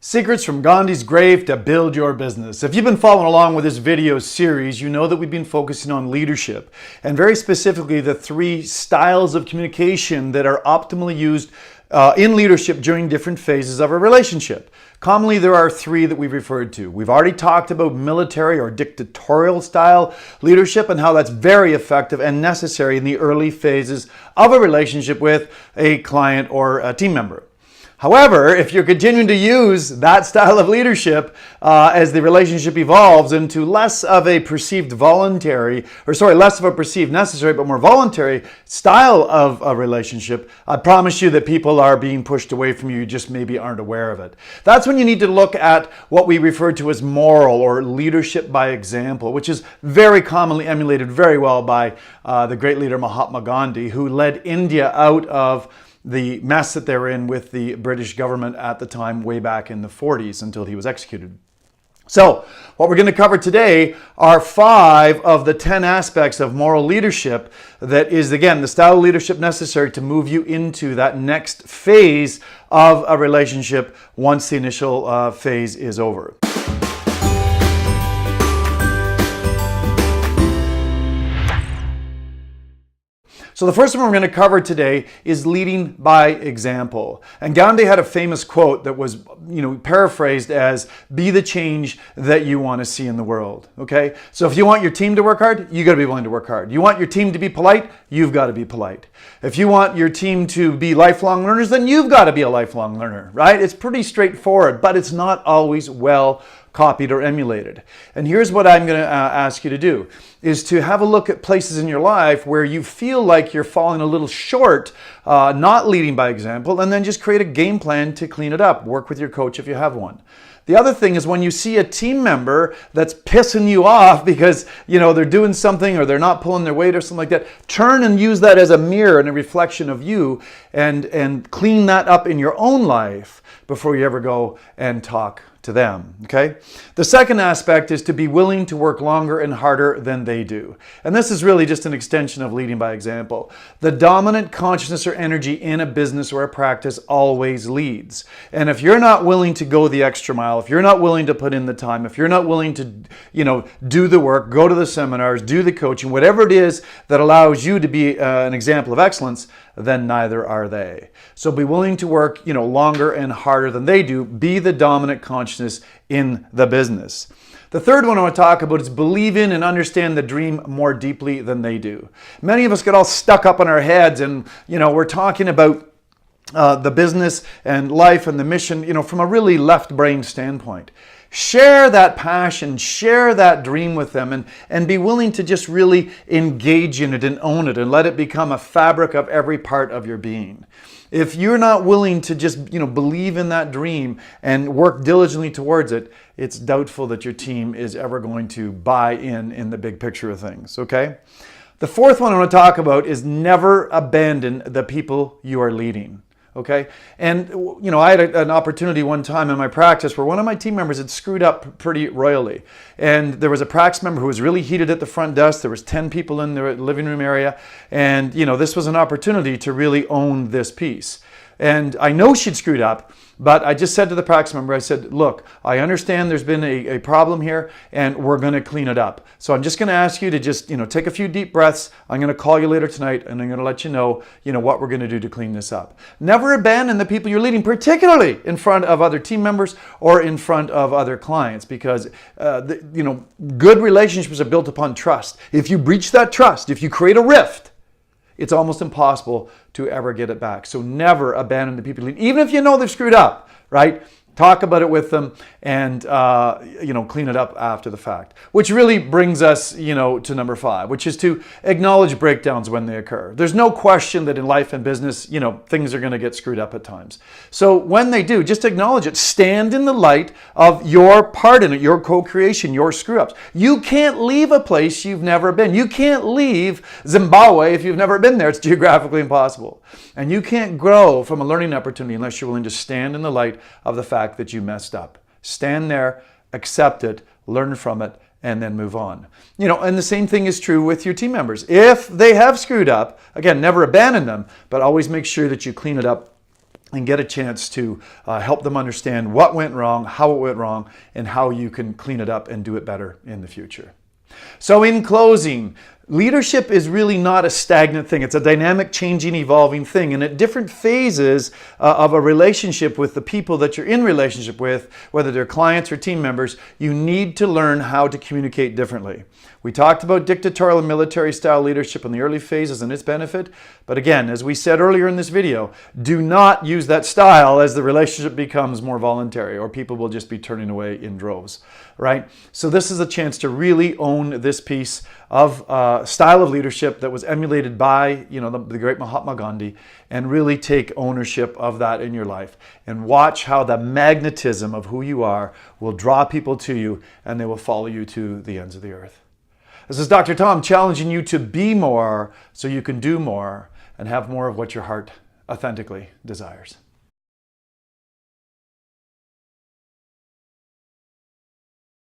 Secrets from Gandhi's grave to build your business. If you've been following along with this video series, you know that we've been focusing on leadership and very specifically the three styles of communication that are optimally used in leadership during different phases of a relationship. Commonly, there are three that we've referred to. We've already talked about military or dictatorial style leadership and how that's very effective and necessary in the early phases of a relationship with a client or a team member. However, if you're continuing to use that style of leadership as the relationship evolves into less of a perceived necessary, but more voluntary style of a relationship, I promise you that people are being pushed away from you. You just maybe aren't aware of it. That's when you need to look at what we refer to as moral or leadership by example, which is very commonly emulated very well by the great leader Mahatma Gandhi, who led India out of the mess that they were in with the British government at the time, way back in the 40s until he was executed. So what we're going to cover today are 5 of the 10 aspects of moral leadership that is, again, the style of leadership necessary to move you into that next phase of a relationship once the initial phase is over. So the first one we're going to cover today is leading by example. And Gandhi had a famous quote that was, paraphrased as, "Be the change that you want to see in the world." Okay? So if you want your team to work hard, you got to be willing to work hard. You want your team to be polite, you've got to be polite. If you want your team to be lifelong learners, then you've got to be a lifelong learner, right? It's pretty straightforward, but it's not always well copied or emulated. And here's what I'm going to ask you to do, is to have a look at places in your life where you feel like you're falling a little short, not leading by example, and then just create a game plan to clean it up. Work with your coach if you have one. The other thing is when you see a team member that's pissing you off because they're doing something or they're not pulling their weight or something like that, turn and use that as a mirror and a reflection of you and clean that up in your own life before you ever go and talk to them, okay? The second aspect is to be willing to work longer and harder than they do. And this is really just an extension of leading by example. The dominant consciousness or energy in a business or a practice always leads. And if you're not willing to go the extra mile, if you're not willing to put in the time, if you're not willing to, do the work, go to the seminars, do the coaching, whatever it is that allows you to be an example of excellence, then neither are they. So be willing to work, longer and harder than they do. Be the dominant consciousness in the business. The third one I want to talk about is believe in and understand the dream more deeply than they do. Many of us get all stuck up in our heads and, we're talking about the business and life and the mission, from a really left brain standpoint. Share that passion, share that dream with them, and be willing to just really engage in it and own it and let it become a fabric of every part of your being. If you're not willing to just, believe in that dream and work diligently towards it, it's doubtful that your team is ever going to buy in the big picture of things, okay? The fourth one I want to talk about is never abandon the people you are leading. Okay. And, I had an opportunity one time in my practice where one of my team members had screwed up pretty royally. And there was a practice member who was really heated at the front desk. There was 10 people in the living room area. And, this was an opportunity to really own this piece. And I know she'd screwed up, but I just said to the practice member, I said, look, I understand there's been a problem here and we're going to clean it up. So I'm just going to ask you to just, take a few deep breaths. I'm going to call you later tonight and I'm going to let you know, what we're going to do to clean this up. Never abandon the people you're leading, particularly in front of other team members or in front of other clients, because, good relationships are built upon trust. If you breach that trust, if you create a rift, it's almost impossible to ever get it back. So never abandon the people, even if you know they've screwed up, right? Talk about it with them and, clean it up after the fact. Which really brings us, to number 5, which is to acknowledge breakdowns when they occur. There's no question that in life and business, things are going to get screwed up at times. So when they do, just acknowledge it. Stand in the light of your part in it, your co-creation, your screw-ups. You can't leave a place you've never been. You can't leave Zimbabwe if you've never been there. It's geographically impossible. And you can't grow from a learning opportunity unless you're willing to stand in the light of the fact that you messed up. Stand there, accept it, learn from it, and then move on. And the same thing is true with your team members. If they have screwed up, again, never abandon them, but always make sure that you clean it up and get a chance to help them understand what went wrong, how it went wrong, and how you can clean it up and do it better in the future. So in closing, leadership is really not a stagnant thing. It's a dynamic, changing, evolving thing. And at different phases of a relationship with the people that you're in relationship with, whether they're clients or team members, you need to learn how to communicate differently. We talked about dictatorial and military style leadership in the early phases and its benefit. But again, as we said earlier in this video, do not use that style as the relationship becomes more voluntary, or people will just be turning away in droves, right? So this is a chance to really own this piece of style of leadership that was emulated by, the great Mahatma Gandhi, and really take ownership of that in your life. And watch how the magnetism of who you are will draw people to you, and they will follow you to the ends of the earth. This is Dr. Tom challenging you to be more so you can do more and have more of what your heart authentically desires.